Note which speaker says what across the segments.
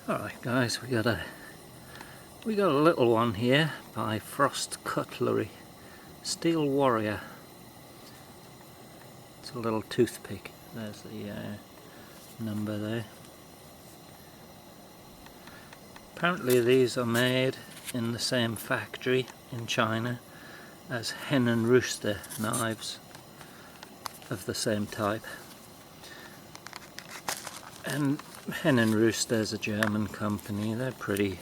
Speaker 1: Alright guys, we got a little one here by Frost Cutlery, Steel Warrior. It's a little toothpick. There's the number there. Apparently these are made in the same factory in China as hen and rooster knives of the same type. And Hen and Rooster is a German company. They're pretty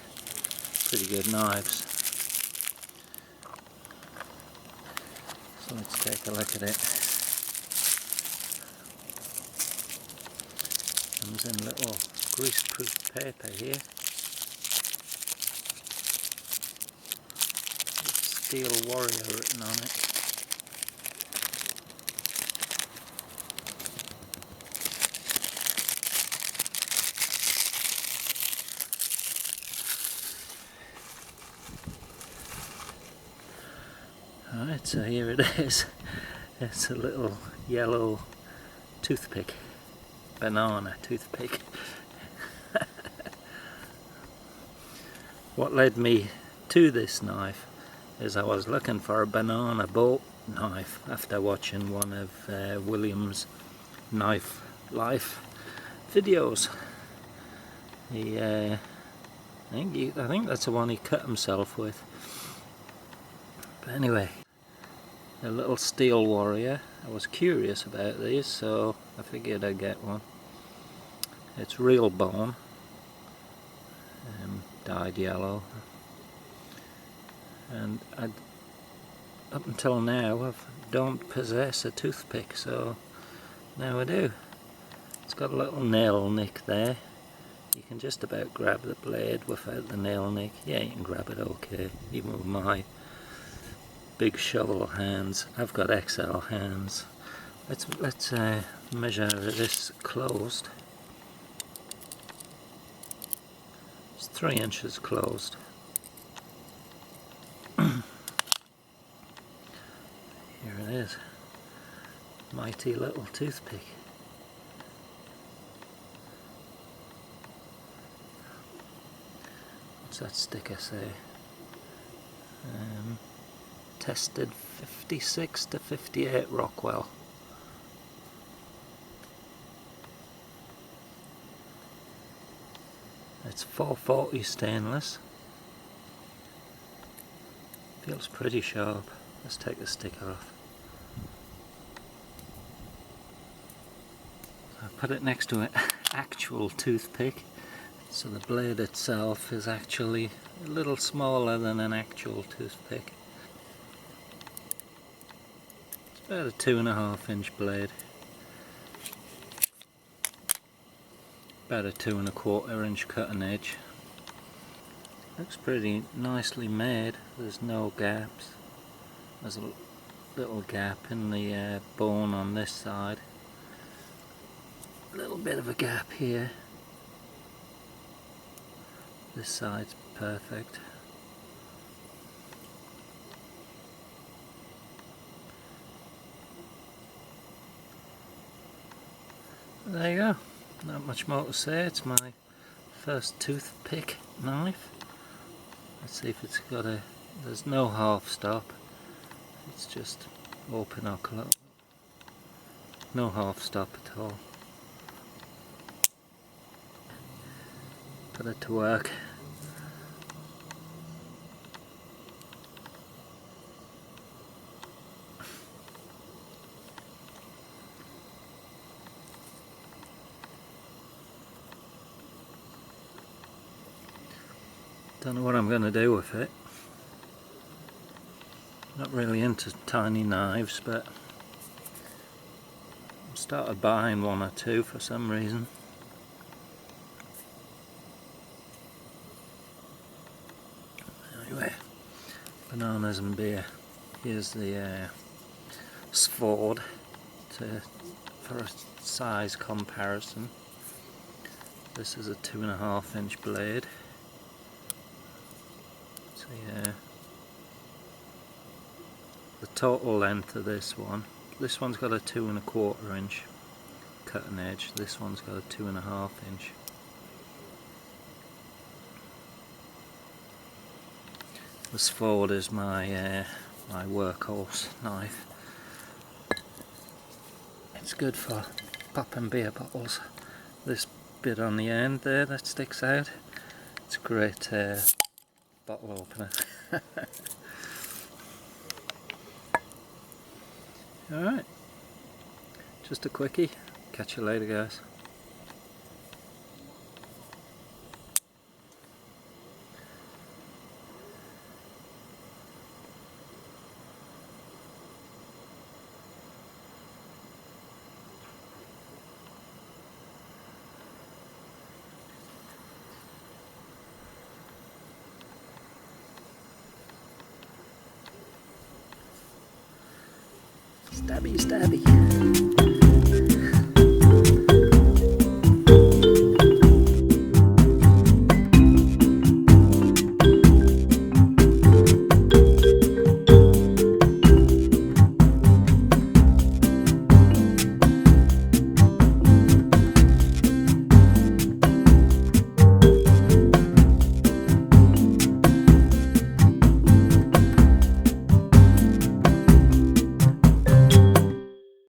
Speaker 1: good knives. So let's take a look at it. Comes in little greaseproof paper here. With Steel Warrior written on it. Alright, so here it is. It's a little yellow toothpick. Banana toothpick. What led me to this knife is I was looking for a banana boat knife after watching one of William's knife life videos. I think that's the one he cut himself with. But anyway, a little Steel Warrior. I was curious about these, so I figured I'd get one. It's real bone, dyed yellow, and up until now I don't possess a toothpick, so now I do. It's got a little nail nick there. You can just about grab the blade without the nail nick. Yeah, you can grab it okay, even with my big shovel hands. I've got XL hands. Let's measure this closed. It's 3 inches closed. Here it is. Mighty little toothpick. What's that sticker say? Tested 56 to 58 Rockwell. It's 440 stainless. Feels pretty sharp. Let's take the sticker off. I put it next to an actual toothpick, so the blade itself is actually a little smaller than an actual toothpick. About a 2.5 inch blade. About a 2.25 inch cutting edge. Looks pretty nicely made. There's no gaps. There's a little gap in the bone on this side. A little bit of a gap here. This side's perfect. There you go. Not much more to say. It's my first toothpick knife. Let's see if it's got a... There's no half stop. It's just open or close. No half stop at all. Put it to work. Don't know what I'm going to do with it. Not really into tiny knives, but I started buying one or two for some reason. Anyway, bananas and beer. Here's the sword for a size comparison. This is a 2.5 inch blade. So yeah, the total length of this one's got a 2.25 inch cutting edge, this one's got a 2.5 inch. This forward is my my workhorse knife. It's good for popping beer bottles. This bit on the end there that sticks out, it's a great bottle opener. Alright, just a quickie. Catch you later, guys. Stabby, stabby.